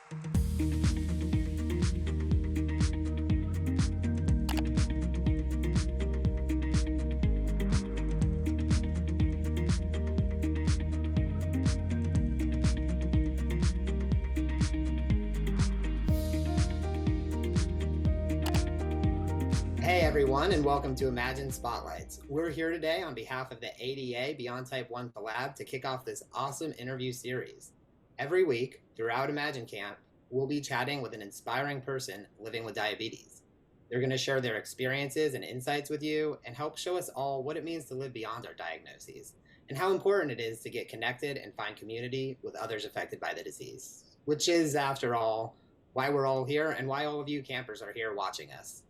Hey everyone, and welcome to Imagine Spotlights. We're here today on behalf of the ADA BT1 Collab to kick off this awesome interview series. Every week, throughout Imagine Camp, we'll be chatting with an inspiring person living with diabetes. They're going to share their experiences and insights with you and help show us all what it means to live beyond our diagnoses and how important it is to get connected and find community with others affected by the disease, which is, after all, why we're all here and why all of you campers are here watching us.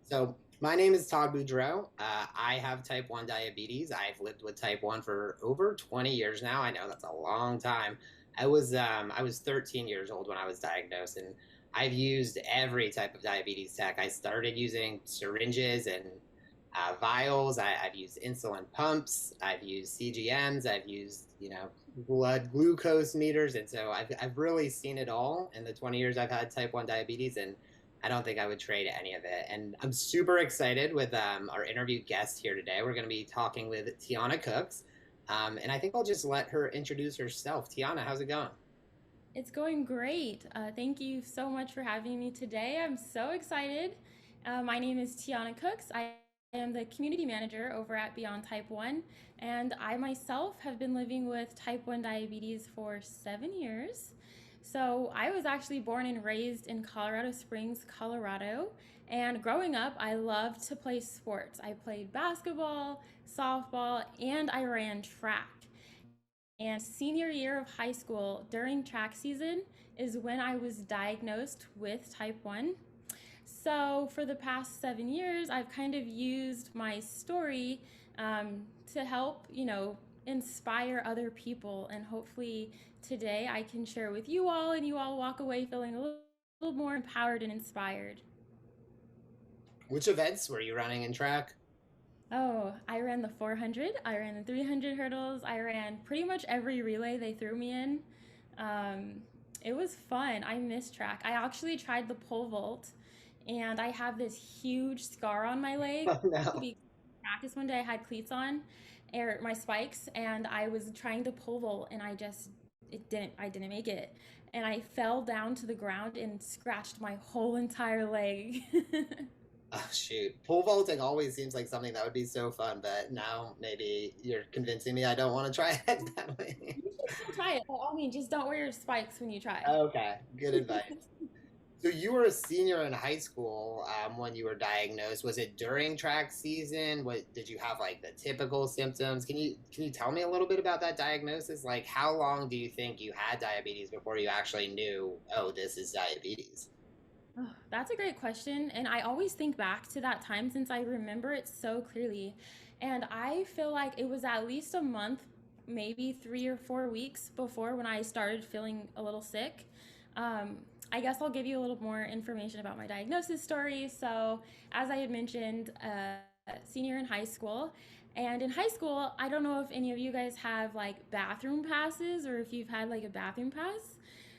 So, my name is Todd Boudreau. I have type 1 diabetes. I've lived with type 1 for over 20 years now. I know that's a long time. I was 13 years old when I was diagnosed, and I've used every type of diabetes tech. I started using syringes and vials. I've used insulin pumps. I've used CGMs. I've used, blood glucose meters. And so I've really seen it all in the 20 years I've had type 1 diabetes. And I don't think I would trade any of it. And I'm super excited with our interview guest here today. We're going to be talking with Tiana Cooks. And I think I'll just let her introduce herself. Tiana, how's it going? It's going great. Thank you so much for having me today. I'm so excited. My name is Tiana Cooks. I am the community manager over at Beyond Type 1, and I myself have been living with type 1 diabetes for 7 years. So I was actually born and raised in Colorado Springs, Colorado. And growing up, I loved to play sports. I played basketball, softball, and I ran track. And senior year of high school, during track season, is when I was diagnosed with type 1. So, for the past 7 years, I've kind of used my story to help, inspire other people. And hopefully, today I can share with you all, and you all walk away feeling a little more empowered and inspired. Which events were you running in track? Oh, I ran the 400, I ran the 300 hurdles, I ran pretty much every relay they threw me in. It was fun. I missed track. I actually tried the pole vault, and I have this huge scar on my leg Oh, no. because in practice one day I had cleats on, or my spikes, and I was trying to pole vault, and I didn't make it, and I fell down to the ground and scratched my whole entire leg. Oh, shoot. Pole vaulting always seems like something that would be so fun, but now maybe you're convincing me I don't want to try it that way. You should still try it. By all means, just don't wear your spikes when you try. Okay, good advice. So you were a senior in high school when you were diagnosed. Was it during track season? What did you have like the typical symptoms? Can you tell me a little bit about that diagnosis? Like how long do you think you had diabetes before you actually knew, oh, this is diabetes? Oh, that's a great question. And I always think back to that time since I remember it so clearly. And I feel like it was at least a month, maybe 3 or 4 weeks before when I started feeling a little sick. I guess I'll give you a little more information about my diagnosis story. So, as I had mentioned, senior in high school. And in high school, I don't know if any of you guys have like bathroom passes or if you've had like a bathroom pass.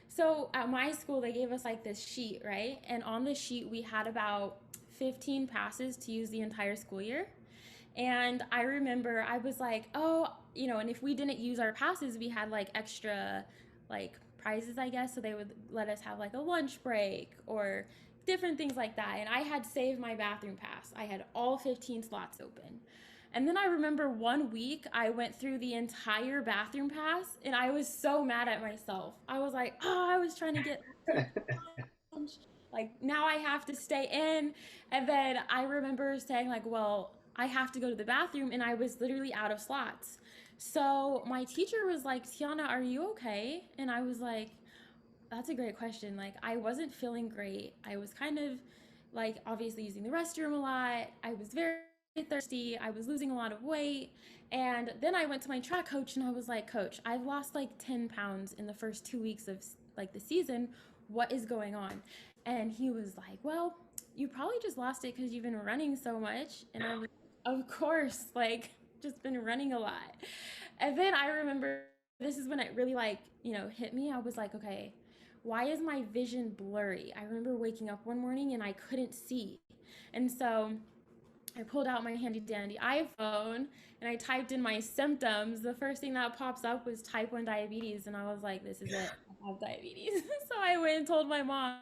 So at my school, they gave us like this sheet, right? And on the sheet, we had about 15 passes to use the entire school year. And I remember I was like, oh, and if we didn't use our passes, we had like extra like prizes, I guess. So they would let us have like a lunch break or different things like that. And I had saved my bathroom pass. I had all 15 slots open. And then I remember one week I went through the entire bathroom pass and I was so mad at myself. I was like, oh, I was trying to get to lunch. Like now I have to stay in. And then I remember saying like, well, I have to go to the bathroom and I was literally out of slots. So my teacher was like, Tiana, are you okay? And I was like, that's a great question. Like, I wasn't feeling great. I was kind of like obviously using the restroom a lot. I was very thirsty. I was losing a lot of weight. And then I went to my track coach and I was like, Coach, I've lost like 10 pounds in the first 2 weeks of like the season. What is going on? And he was like, well, you probably just lost it because you've been running so much. And I was, of course, like, just been running a lot. And then I remember this is when it really like, hit me. I was like, okay, why is my vision blurry? I remember waking up one morning and I couldn't see. And so I pulled out my handy dandy iPhone and I typed in my symptoms. The first thing that pops up was type 1 diabetes. And I was like, this is it. I have diabetes. So I went and told my mom.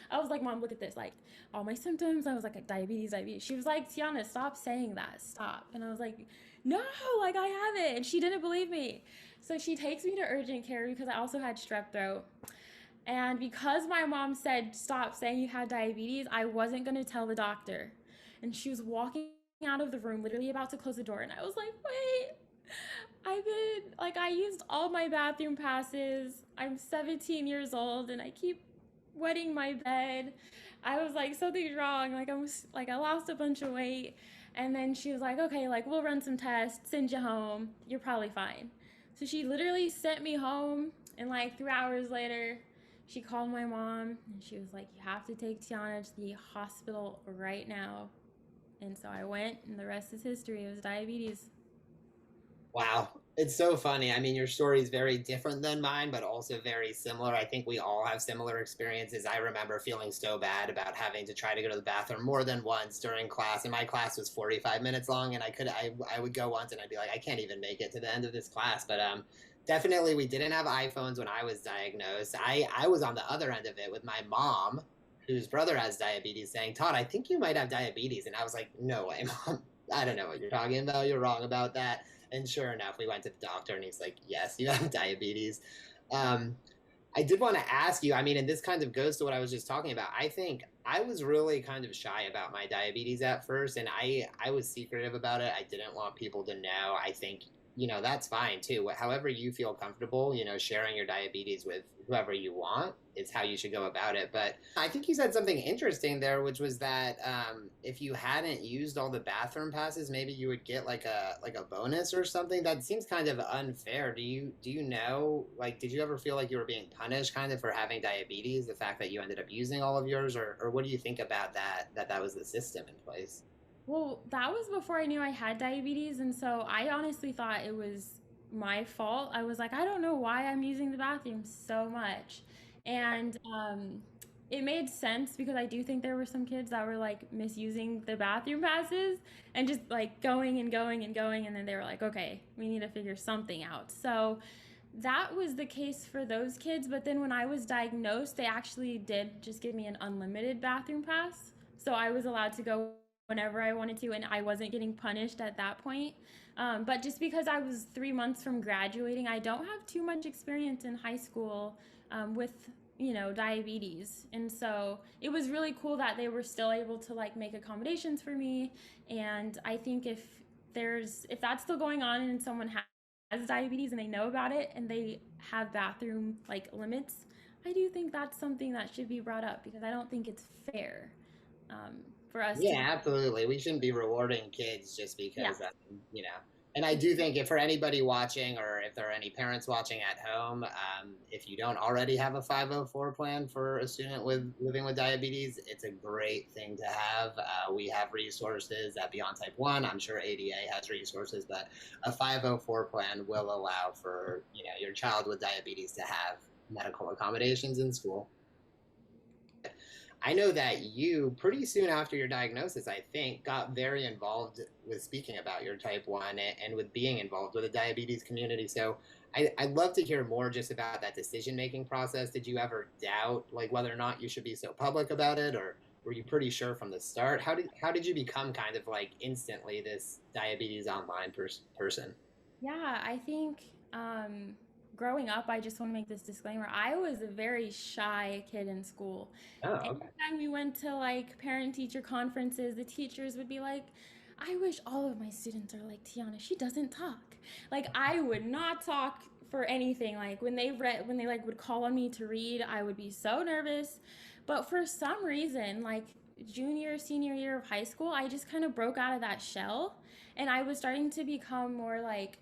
I was like, Mom, look at this. Like, all my symptoms. I was like, diabetes, diabetes. She was like, Tiana, stop saying that. Stop. And I was like, no, like, I have it. And she didn't believe me. So she takes me to urgent care because I also had strep throat. And because my mom said, stop saying you had diabetes, I wasn't going to tell the doctor. And she was walking out of the room, literally about to close the door. And I was like, wait, I used all my bathroom passes. I'm 17 years old and I keep wetting my bed. I was like, something's wrong. I lost a bunch of weight. And then she was like, okay, like, we'll run some tests, send you home. You're probably fine. So she literally sent me home. And like 3 hours later, she called my mom and she was like, you have to take Tiana to the hospital right now. And so I went, and the rest is history. It was diabetes. Wow. It's so funny. I mean, your story is very different than mine, but also very similar. I think we all have similar experiences. I remember feeling so bad about having to try to go to the bathroom more than once during class. And my class was 45 minutes long, and I would go once and I'd be like, I can't even make it to the end of this class. But definitely we didn't have iPhones when I was diagnosed. I was on the other end of it with my mom, whose brother has diabetes, saying, Todd, I think you might have diabetes. And I was like, no way, Mom. I don't know what you're talking about. You're wrong about that. And sure enough, we went to the doctor and he's like, yes, you have diabetes. Um, I did want to ask you, I mean, and this kind of goes to what I was just talking about. I think I was really kind of shy about my diabetes at first, and I was secretive about it. I didn't want people to know. I think, that's fine too. However you feel comfortable, sharing your diabetes with whoever you want is how you should go about it. But I think you said something interesting there, which was that if you hadn't used all the bathroom passes, maybe you would get like a bonus or something. That seems kind of unfair. Do you know, like, did you ever feel like you were being punished kind of for having diabetes, the fact that you ended up using all of yours, or what do you think about that was the system in place? Well, that was before I knew I had diabetes. And so I honestly thought it was my fault. I was like, I don't know why I'm using the bathroom so much. And it made sense because I do think there were some kids that were like misusing the bathroom passes and just like going and going and going. And then they were like, okay, we need to figure something out. So that was the case for those kids. But then when I was diagnosed, they actually did just give me an unlimited bathroom pass. So I was allowed to go whenever I wanted to, and I wasn't getting punished at that point. But just because I was 3 months from graduating, I don't have too much experience in high school with diabetes, and so it was really cool that they were still able to like make accommodations for me. And I think if that's still going on and someone has diabetes and they know about it and they have bathroom like limits, I do think that's something that should be brought up because I don't think it's fair um, for us to Yeah, absolutely. We shouldn't be rewarding kids just yeah. because, and I do think if for anybody watching or if there are any parents watching at home, if you don't already have a 504 plan for a student with living with diabetes, it's a great thing to have. We have resources at Beyond Type 1. I'm sure ADA has resources, but a 504 plan will allow for, your child with diabetes to have medical accommodations in school. I know that you, pretty soon after your diagnosis, I think, got very involved with speaking about your type 1 and with being involved with the diabetes community. So I'd love to hear more just about that decision-making process. Did you ever doubt like whether or not you should be so public about it, or were you pretty sure from the start? How did you become kind of like instantly this diabetes online person? Yeah, I think growing up, I just want to make this disclaimer. I was a very shy kid in school. Oh, okay. Anytime we went to like parent teacher conferences, the teachers would be like, I wish all of my students are like Tiana. She doesn't talk. Like I would not talk for anything. Like when they like would call on me to read, I would be so nervous. But for some reason, like junior, senior year of high school, I just kind of broke out of that shell and I was starting to become more like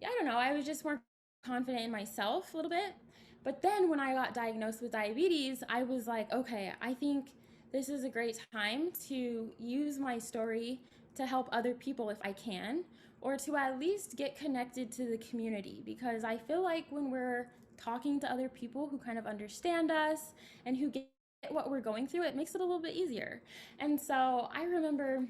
I don't know, I was just more confident in myself a little bit. But then when I got diagnosed with diabetes, I was like, okay, I think this is a great time to use my story to help other people if I can, or to at least get connected to the community, because I feel like when we're talking to other people who kind of understand us and who get what we're going through, it makes it a little bit easier. And so I remember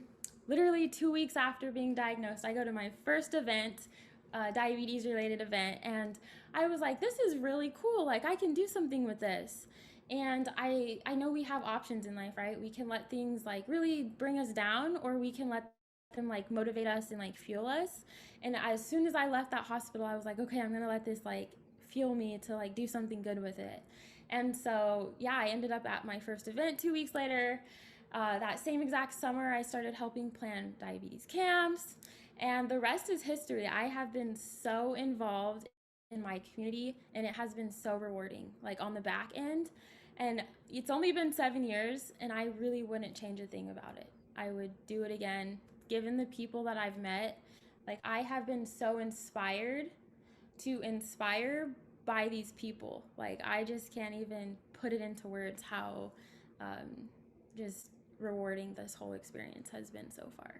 literally 2 weeks after being diagnosed, I go to my first event, diabetes related event, and I was like, this is really cool. Like, I can do something with this. And I know we have options in life, right? We can let things like really bring us down, or we can let them like motivate us and like fuel us. And as soon as I left that hospital, I was like, okay, I'm gonna let this like fuel me to like do something good with it. And so yeah, I ended up at my first event 2 weeks later. That same exact summer, I started helping plan diabetes camps, and the rest is history. I have been so involved in my community, and it has been so rewarding, like on the back end. And it's only been 7 years, and I really wouldn't change a thing about it. I would do it again, given the people that I've met. Like, I have been so inspired to inspire by these people. Like, I just can't even put it into words how just rewarding this whole experience has been so far.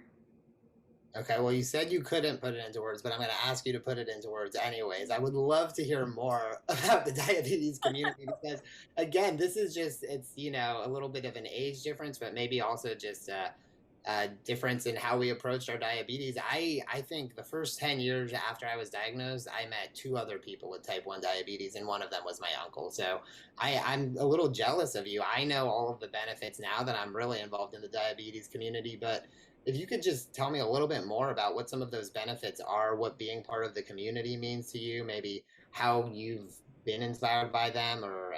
Okay, well, you said you couldn't put it into words, but I'm going to ask you to put it into words anyways. I would love to hear more about the diabetes community because, again, this is just, it's, a little bit of an age difference, but maybe also just a difference in how we approached our diabetes. I think the first 10 years after I was diagnosed, I met two other people with type 1 diabetes, and one of them was my uncle. So I'm a little jealous of you. I know all of the benefits now that I'm really involved in the diabetes community, but if you could just tell me a little bit more about what some of those benefits are, what being part of the community means to you, maybe how you've been inspired by them or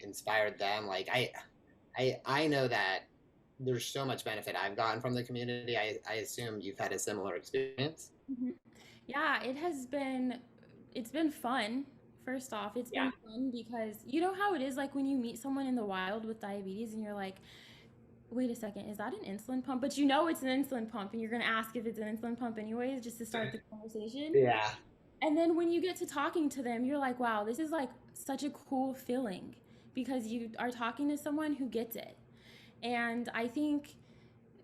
inspired them. Like I know that there's so much benefit I've gotten from the community. I assume you've had a similar experience. Mm-hmm. Yeah, it's been fun. First off, it's Yeah. been fun because you know how it is like when you meet someone in the wild with diabetes and you're like, wait a second, is that an insulin pump? But you know it's an insulin pump and you're going to ask if it's an insulin pump anyways just to start the conversation. Yeah. And then when you get to talking to them, you're like, wow, this is like such a cool feeling because you are talking to someone who gets it. And I think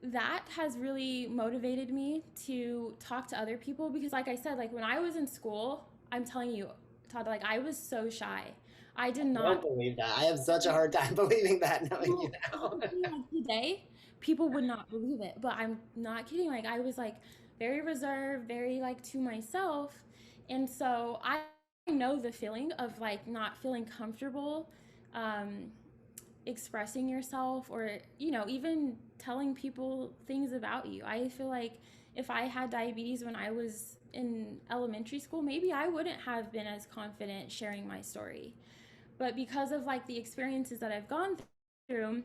that has really motivated me to talk to other people because like I said, like when I was in school, I'm telling you, Todd, like I was so shy. I did I don't not. believe that. I have such a hard time believing that knowing you No, now. honestly, like today, people would not believe it, but I'm not kidding. Like I was like very reserved, very like to myself, and so I know the feeling of like not feeling comfortable um, expressing yourself or even telling people things about you. I feel like if I had diabetes when I was in elementary school, maybe I wouldn't have been as confident sharing my story. But because of like the experiences that I've gone through,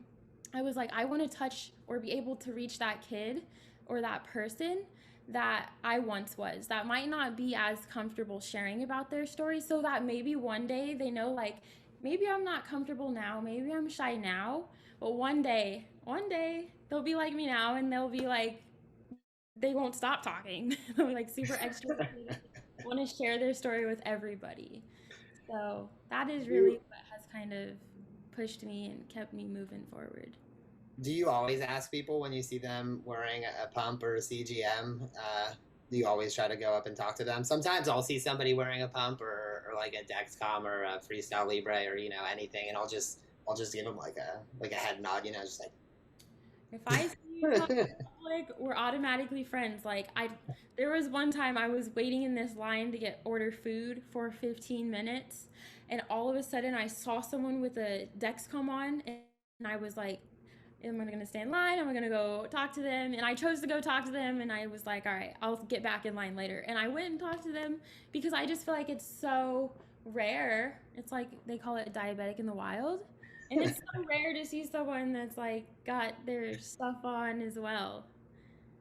I was like, I want to touch or be able to reach that kid or that person that I once was that might not be as comfortable sharing about their story, so that maybe one day they know, like, maybe I'm not comfortable now, maybe I'm shy now, but one day they'll be like me now and they'll be like, they won't stop talking. They'll be like super extroverted, want to share their story with everybody. So that is really You what has kind of pushed me and kept me moving forward. Do you always ask people when you see them wearing a pump or a CGM? Do you always try to go up and talk to them? Sometimes I'll see somebody wearing a pump or like a Dexcom or a Freestyle Libre or anything, and I'll just give them like a head nod, just If I see you talk in like. public, we're automatically friends. Like there was one time I was waiting in this line to get order food for 15 minutes, and all of a sudden I saw someone with a Dexcom on, and I was like, am I gonna stay in line? Am I gonna go talk to them? And I chose to go talk to them, and I was like, all right, I'll get back in line later. And I went and talked to them because I just feel like it's so rare. It's like they call it diabetic in the wild. And it's so rare to see someone that's like got their stuff on as well.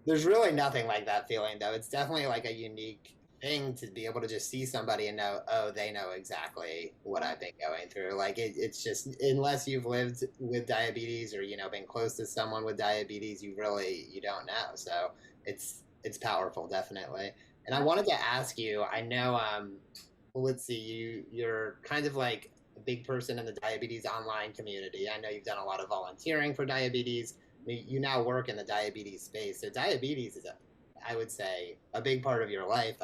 There's really nothing like that feeling, though. It's definitely like a unique thing to be able to just see somebody and know, oh, they know exactly what I've been going through. Like it's just unless you've lived with diabetes or been close to someone with diabetes, you don't know. So it's powerful, definitely. And I wanted to ask you. I know. Well, let's see. You're kind of like a big person in the diabetes online community. I know you've done a lot of volunteering for diabetes. You now work in the diabetes space. So diabetes is a I would say, a big part of your life.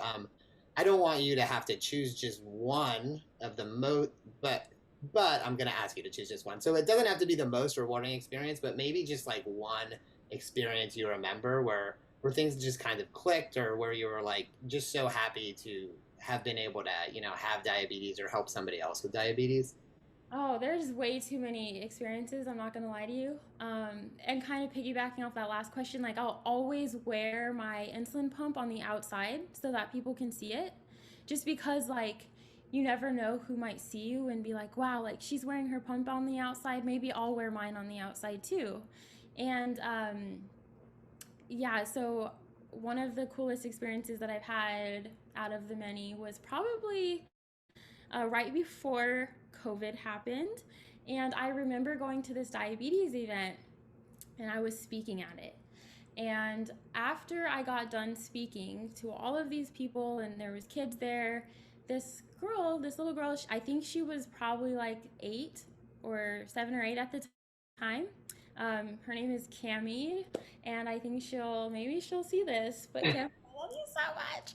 I don't want you to have to choose just one of the most, but I'm going to ask you to choose just one. So it doesn't have to be the most rewarding experience, but maybe just like one experience you remember where things just kind of clicked, or where you were like just so happy to have been able to, have diabetes or help somebody else with diabetes. Oh, there's way too many experiences. I'm not gonna lie to you. And kind of piggybacking off that last question, like I'll always wear my insulin pump on the outside so that people can see it, just because like you never know who might see you and be like, wow, like she's wearing her pump on the outside. Maybe I'll wear mine on the outside too. And yeah, so one of the coolest experiences that I've had out of the many was probably right before COVID happened. And I remember going to this diabetes event and I was speaking at it. And after I got done speaking to all of these people, and there was kids there, this little girl, I think she was probably like 7 or 8 at the time. Her name is Cami, and I think maybe she'll see this. But Cami, I love you so much.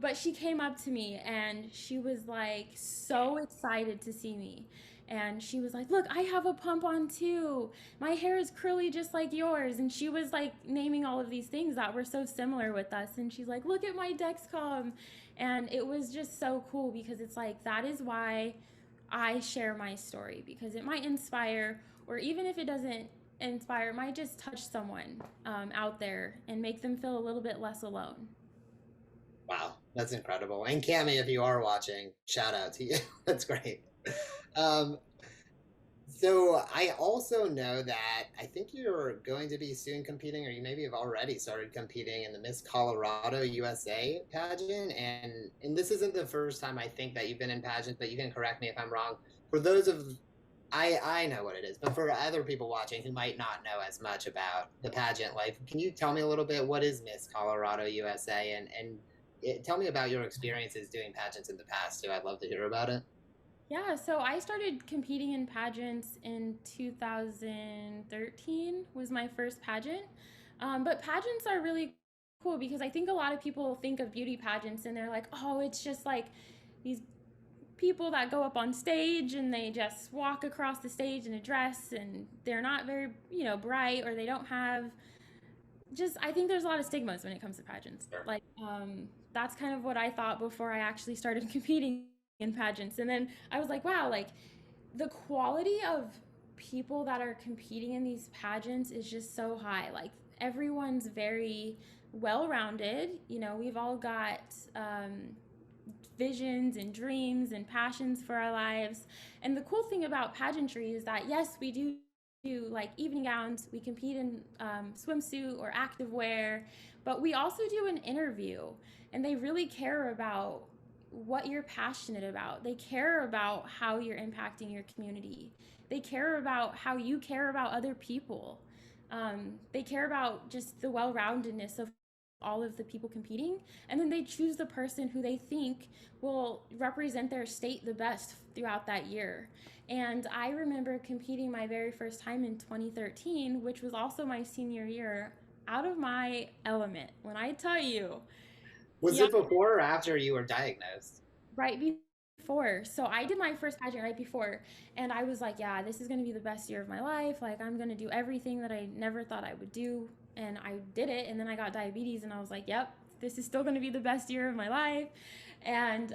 But she came up to me and she was like so excited to see me. And she was like, look, I have a pump on too. My hair is curly just like yours. And she was like naming all of these things that were so similar with us. And she's like, look at my Dexcom. And it was just so cool because it's like, that is why I share my story, because it might inspire, or even if it doesn't inspire, it might just touch someone out there and make them feel a little bit less alone. Wow, that's incredible. And Cami, if you are watching, shout out to you. That's great. Um, so I also know that I think you're going to be soon competing, or you maybe have already started competing in the Miss Colorado USA pageant. And this isn't the first time I think that you've been in pageants, but you can correct me if I'm wrong. For those of I know what it is, but for other people watching who might not know as much about the pageant life, can you tell me a little bit, what is Miss Colorado USA, tell me about your experiences doing pageants in the past too. I'd love to hear about it. Yeah, so I started competing in pageants in 2013 was my first pageant. But pageants are really cool because I think a lot of people think of beauty pageants and they're like, oh, it's just like these people that go up on stage and they just walk across the stage in a dress and they're not very, bright, or they don't have just, I think there's a lot of stigmas when it comes to pageants. Sure. Like, that's kind of what I thought before I actually started competing in pageants. And then I was like, wow, like the quality of people that are competing in these pageants is just so high. Like everyone's very well rounded. We've all got visions and dreams and passions for our lives. And the cool thing about pageantry is that, yes, we do like evening gowns, we compete in swimsuit or active wear, but we also do an interview, and they really care about what you're passionate about. They care about how you're impacting your community. They care about how you care about other people. They care about just the well-roundedness of all of the people competing, and then they choose the person who they think will represent their state the best throughout that year. And I remember competing my very first time in 2013, which was also my senior year, out of my element. When I tell you, Was Tiana, it before or after you were diagnosed? right before. So I did my first pageant right before, and I was like, yeah, this is going to be the best year of my life. Like, I'm going to do everything that I never thought I would do. And I did it. And then I got diabetes, and I was like, yep, this is still going to be the best year of my life. And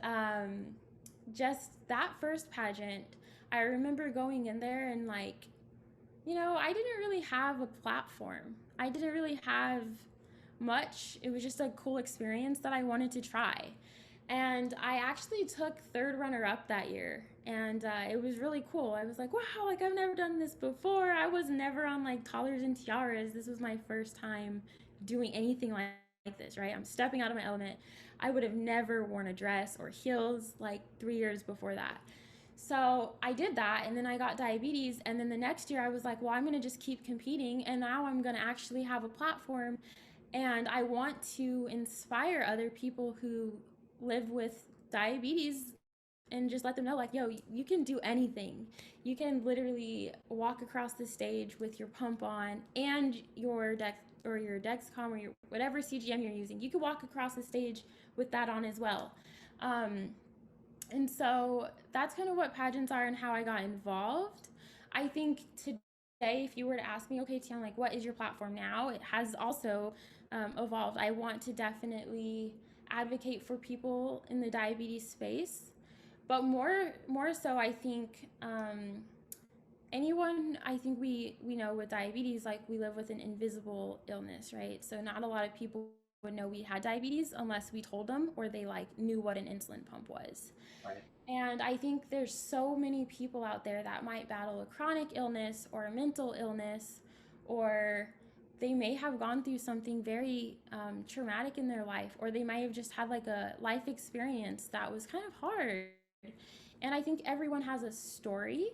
just that first pageant, I remember going in there and, like, I didn't really have a platform. I didn't really have much. It was just a cool experience that I wanted to try. And I actually took third runner up that year. And it was really cool. I was like, wow, like I've never done this before. I was never on like collars and tiaras. This was my first time doing anything like this, right? I'm stepping out of my element. I would have never worn a dress or heels like 3 years before that. So I did that, and then I got diabetes. And then the next year I was like, well, I'm going to just keep competing. And now I'm going to actually have a platform. And I want to inspire other people who live with diabetes and just let them know like, yo, you can do anything. You can literally walk across the stage with your pump on and your dex or your Dexcom or your whatever CGM you're using. You can walk across the stage with that on as well. Um, and so that's kind of what pageants are and how I got involved. I think today, if you were to ask me, okay, Tiana, like, what is your platform now? It has also evolved. I want to definitely advocate for people in the diabetes space, but more so, I think anyone, I think we know with diabetes, like we live with an invisible illness, right? So not a lot of people would know we had diabetes unless we told them or they like knew what an insulin pump was. Right. And I think there's so many people out there that might battle a chronic illness or a mental illness, or they may have gone through something very traumatic in their life, or they might have just had like a life experience that was kind of hard. And I think everyone has a story.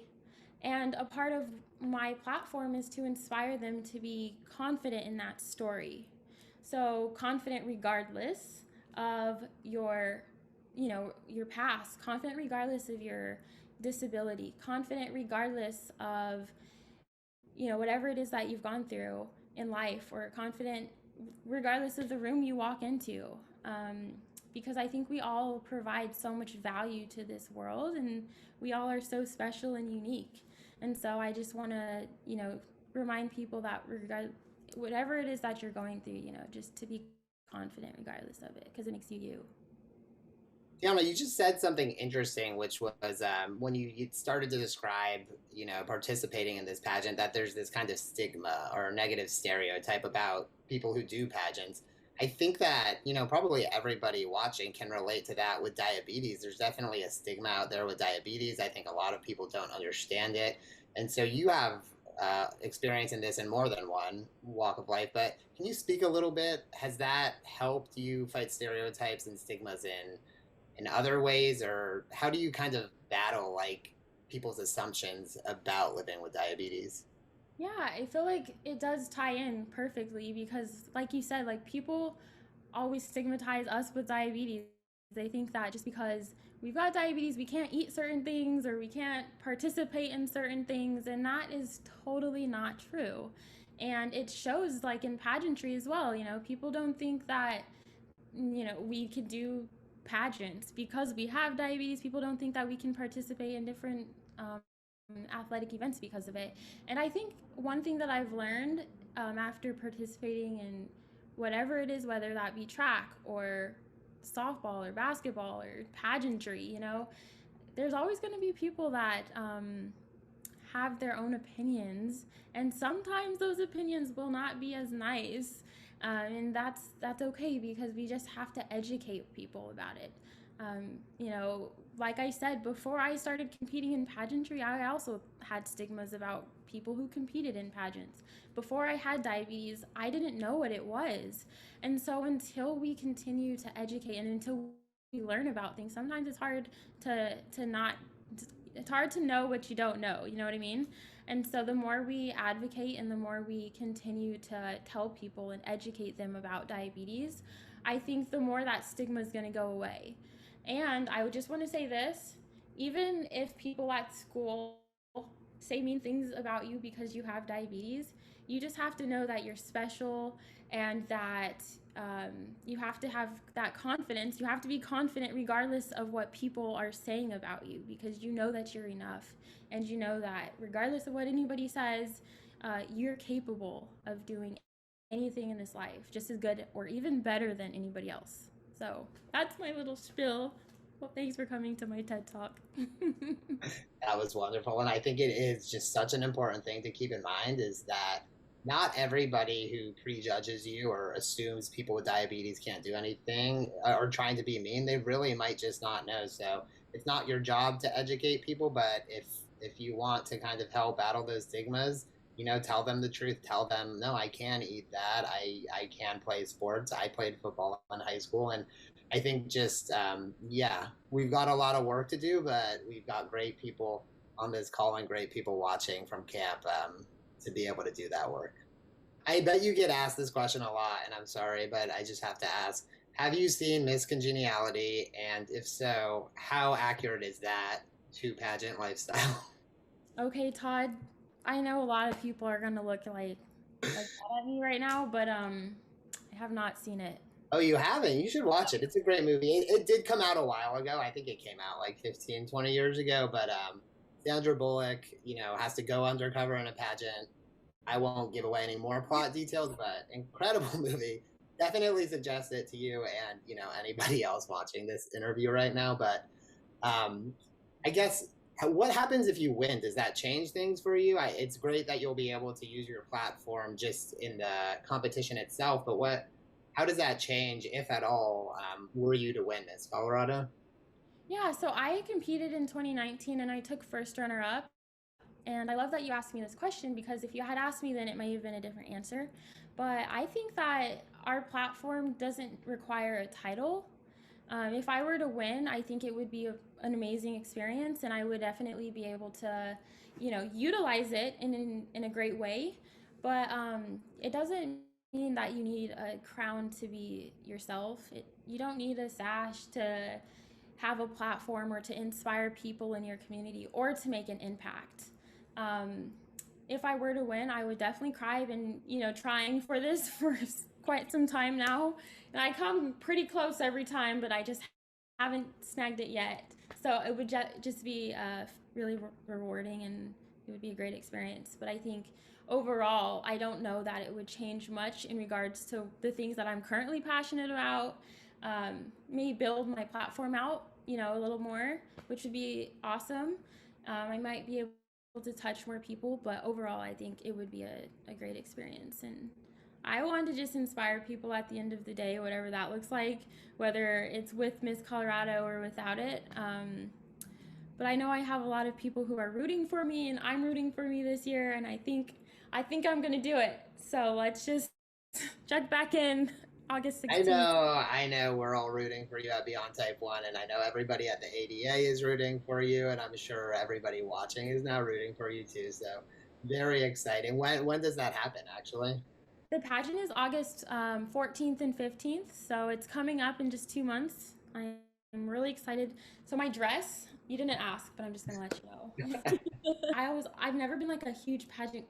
And a part of my platform is to inspire them to be confident in that story. So, confident regardless of your past, confident regardless of your disability, confident regardless of whatever it is that you've gone through in life, or confident regardless of the room you walk into. Because I think we all provide so much value to this world, and we all are so special and unique. And so I just want to remind people that whatever it is that you're going through, just to be confident regardless of it, because it makes you you. Tiana, you just said something interesting, which was when you started to describe, participating in this pageant, that there's this kind of stigma or negative stereotype about people who do pageants. I think that, probably everybody watching can relate to that with diabetes. There's definitely a stigma out there with diabetes. I think a lot of people don't understand it. And so you have experience in this in more than one walk of life, but can you speak a little bit? Has that helped you fight stereotypes and stigmas in other ways, or how do you kind of battle like people's assumptions about living with diabetes? Yeah, I feel like it does tie in perfectly because, like you said, like people always stigmatize us with diabetes. They think that just because we've got diabetes, we can't eat certain things or we can't participate in certain things. And that is totally not true. And it shows, like in pageantry as well. People don't think that, we could do pageants because we have diabetes. People don't think that we can participate in different athletic events because of it. And I think one thing that I've learned after participating in whatever it is, whether that be track or softball or basketball or pageantry, there's always going to be people that have their own opinions, and sometimes those opinions will not be as nice. And that's okay because we just have to educate people about it. Like I said, before I started competing in pageantry, I also had stigmas about people who competed in pageants. Before I had diabetes, I didn't know what it was. And so until we continue to educate and until we learn about things, sometimes it's hard to not it's hard to know what you don't know, you know what I mean? And so the more we advocate and the more we continue to tell people and educate them about diabetes, I think the more that stigma is going to go away. And I would just want to say this, even if people at school say mean things about you because you have diabetes, you just have to know that you're special, and that you have to have that confidence. You have to be confident regardless of what people are saying about you, because you know that you're enough, and you know that regardless of what anybody says, you're capable of doing anything in this life just as good or even better than anybody else. So that's my little spiel. Well, thanks for coming to my TED Talk. That was wonderful. And I think it is just such an important thing to keep in mind is that not everybody who prejudges you or assumes people with diabetes can't do anything or trying to be mean, they really might just not know. So it's not your job to educate people, but if you want to kind of help battle those stigmas, tell them the truth. Tell them, no, I can eat that. I can play sports. I played football in high school, and I think just yeah, we've got a lot of work to do, but we've got great people on this call and great people watching from camp to be able to do that work. I bet you get asked this question a lot, and I'm sorry, but I just have to ask. Have you seen Miss Congeniality? And if so, how accurate is that to pageant lifestyle? Okay, Todd, I know a lot of people are gonna look like that at me right now, but I have not seen it. Oh, you haven't? You should watch it. It's a great movie. It did come out a while ago. I think it came out like 15, 20 years ago. But Sandra Bullock, has to go undercover in a pageant. I won't give away any more plot details, but incredible movie. Definitely suggest it to you and anybody else watching this interview right now. But um, I guess what happens if you win? Does that change things for you? It's great that you'll be able to use your platform just in the competition itself, but how does that change, if at all, were you to win this Colorado? Yeah, so I competed in 2019 and I took first runner up. And I love that you asked me this question because if you had asked me, then it may have been a different answer. But I think that our platform doesn't require a title. If I were to win, I think it would be an amazing experience, and I would definitely be able to, utilize it in a great way. But it doesn't mean that you need a crown to be yourself. You don't need a sash to have a platform or to inspire people in your community or to make an impact. Um, if I were to win, I would definitely cry. I've been, trying for this for quite some time now. And I come pretty close every time, but I just haven't snagged it yet. So it would just be really rewarding and it would be a great experience. But I think overall, I don't know that it would change much in regards to the things that I'm currently passionate about. Maybe build my platform out, a little more, which would be awesome. I might be able to touch more people, but overall, I think it would be a great experience. And I want to just inspire people at the end of the day, whatever that looks like, whether it's with Miss Colorado or without it. But I know I have a lot of people who are rooting for me, and I'm rooting for me this year, and I think I'm gonna do it. So let's just check back in August I 16th. know, I know we're all rooting for you at Beyond Type 1, and I know everybody at the ADA is rooting for you, and I'm sure everybody watching is now rooting for you too. So very exciting. When does that happen, actually? The pageant is August 14th and 15th, so it's coming up in just 2 months. I'm really excited. So my dress, you didn't ask, but I'm just gonna let you know. I've never been like a huge pageant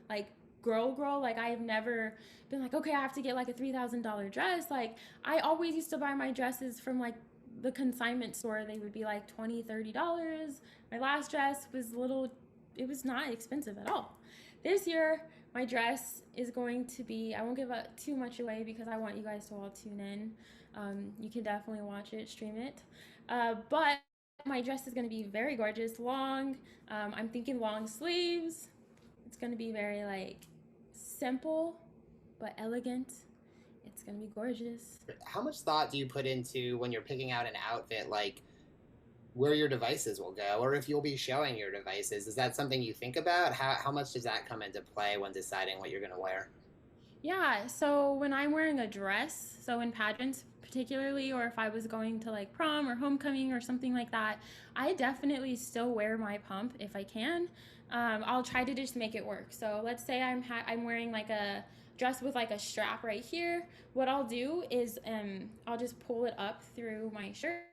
like girl. Like I have never been like, okay, I have to get like a $3,000 dress. Like I always used to buy my dresses from like the consignment store. They would be like $20, $30. My last dress was little. It was not expensive at all. This year, my dress is going to be. I won't give too much away because I want you guys to all tune in. You can definitely watch it, stream it. But my dress is going to be very gorgeous, long. I'm thinking long sleeves. It's going to be very like simple but elegant. It's going to be gorgeous. How much thought do you put into when you're picking out an outfit, like where your devices will go, or if you'll be showing your devices? Is that something you think about? How much does that come into play when deciding what you're going to wear? Yeah, so when I'm wearing a dress, so in pageants particularly, or if I was going to like prom or homecoming or something like that, I definitely still wear my pump if I can. I'll try to just make it work. So let's say I'm wearing like a dress with like a strap right here. What I'll do is I'll just pull it up through my shirt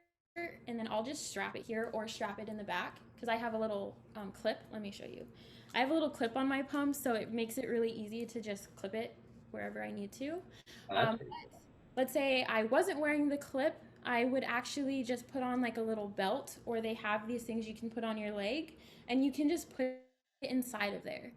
and then I'll just strap it here or strap it in the back because I have a little clip. Let me show you. I have a little clip on my pump, so it makes it really easy to just clip it wherever I need to. That's Let's say I wasn't wearing the clip, I would actually just put on like a little belt, or they have these things you can put on your leg, and you can just put it inside of there.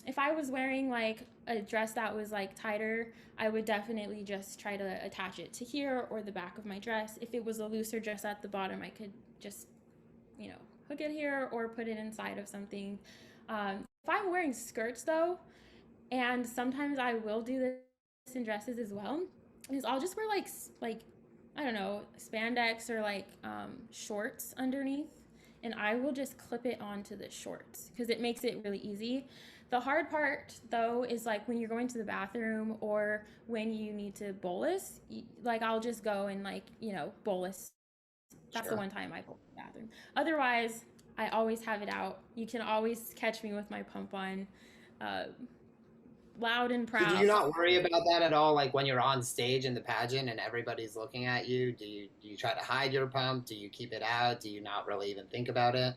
If I was wearing like a dress that was like tighter, I would definitely just try to attach it to here or the back of my dress. If it was a looser dress at the bottom, I could just, hook it here or put it inside of something. If I'm wearing skirts though, and sometimes I will do this in dresses as well, is I'll just wear like I don't know, spandex or like shorts underneath, and I will just clip it onto the shorts because it makes it really easy. The hard part though is like when you're going to the bathroom or when you need to bolus, like I'll just go and like bolus. That's the sure. one time I go to the bathroom. Otherwise, I always have it out. You can always catch me with my pump on. Uh, loud and So do proud. you not worry about that at all? Like when you're on stage in the pageant and everybody's looking at you, do you try to hide your pump? Do you keep it out? Do you not really even think about it?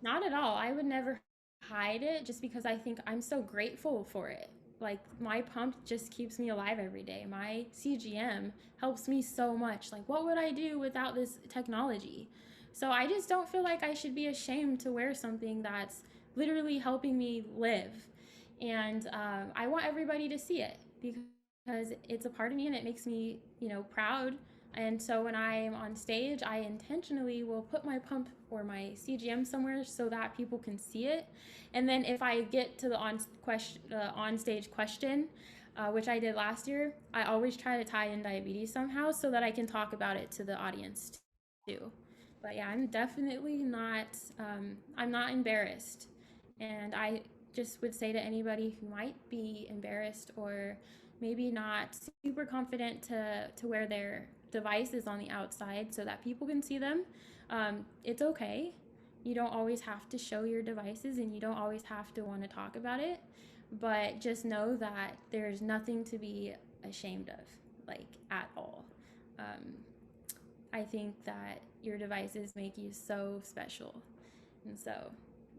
Not at all. I would never hide it just because I think I'm so grateful for it. Like my pump just keeps me alive every day. My CGM helps me so much. Like what would I do without this technology? So I just don't feel like I should be ashamed to wear something that's literally helping me live. And I want everybody to see it because it's a part of me and it makes me, proud. And so when I am on stage, I intentionally will put my pump or my CGM somewhere so that people can see it. And then if I get to the on stage question, which I did last year, I always try to tie in diabetes somehow so that I can talk about it to the audience too. But yeah, I'm definitely not. I'm not embarrassed, and I just would say to anybody who might be embarrassed or maybe not super confident to wear their devices on the outside so that people can see them, it's okay. You don't always have to show your devices and you don't always have to want to talk about it, but just know that there's nothing to be ashamed of, like at all. um, I think that your devices make you so special, and so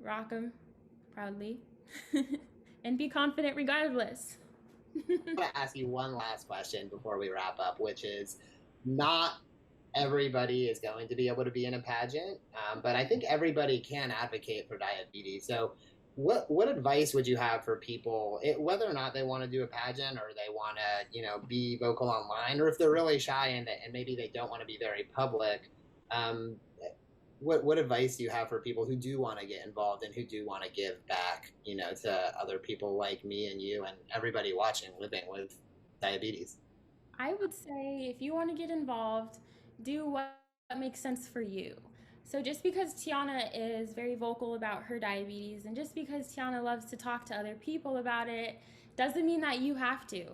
rock them proudly and be confident regardless. I want to ask you one last question before we wrap up, which is not everybody is going to be able to be in a pageant, but I think everybody can advocate for diabetes. So, what advice would you have for people, whether or not they want to do a pageant or they want to, be vocal online, or if they're really shy and maybe they don't want to be very public? Um, what advice do you have for people who do want to get involved and who do want to give back, to other people like me and you and everybody watching living with diabetes? I would say if you want to get involved, do what makes sense for you. So just because Tiana is very vocal about her diabetes and just because Tiana loves to talk to other people about it doesn't mean that you have to.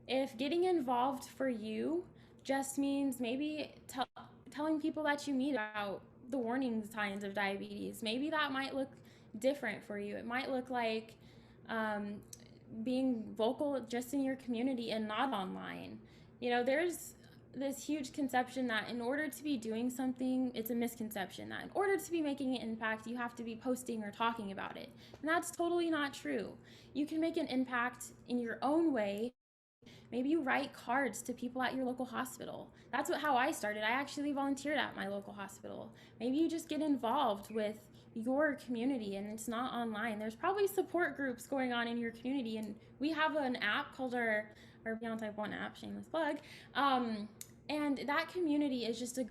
If getting involved for you just means maybe telling people that you meet about the warning signs of diabetes, maybe that might look different for you. It might look like um, being vocal just in your community and not online. There's this huge conception that in order to be doing something, it's a misconception that in order to be making an impact, you have to be posting or talking about it. And that's totally not true. You can make an impact in your own way. Maybe you write cards to people at your local hospital. That's how I started. I actually volunteered at my local hospital. Maybe you just get involved with your community and it's not online. There's probably support groups going on in your community, and we have an app called our Beyond Type 1 app, shameless plug. And that community is just a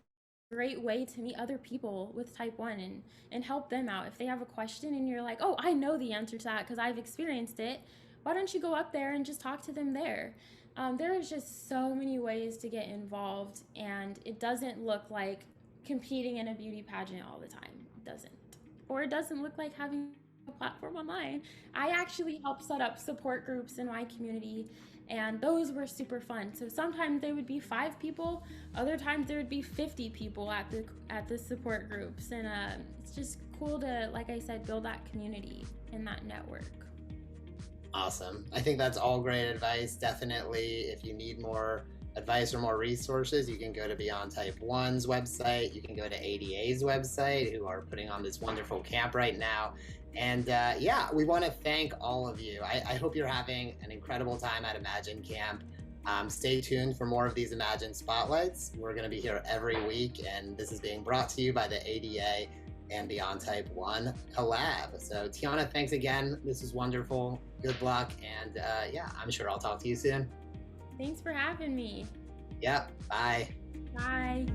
great way to meet other people with type 1 and help them out. If they have a question and you're like, oh, I know the answer to that because I've experienced it, why don't you go up there and just talk to them there? There is just so many ways to get involved, and it doesn't look like competing in a beauty pageant all the time. It doesn't. Or it doesn't look like having a platform online. I actually helped set up support groups in my community, and those were super fun. So sometimes there would be 5 people, other times there would be 50 people at the support groups, and it's just cool to, like I said, build that community and that network. Awesome. I think that's all great advice. Definitely, if you need more advice or more resources, you can go to Beyond Type 1's website. You can go to ADA's website, who are putting on this wonderful camp right now. And yeah, we want to thank all of you. I hope you're having an incredible time at Imagine Camp. Stay tuned for more of these Imagine Spotlights. We're going to be here every week, and this is being brought to you by the ADA and Beyond Type 1 Collab. So Tiana, thanks again. This is wonderful. Good luck. And yeah, I'm sure I'll talk to you soon. Thanks for having me. Yep. Bye. Bye.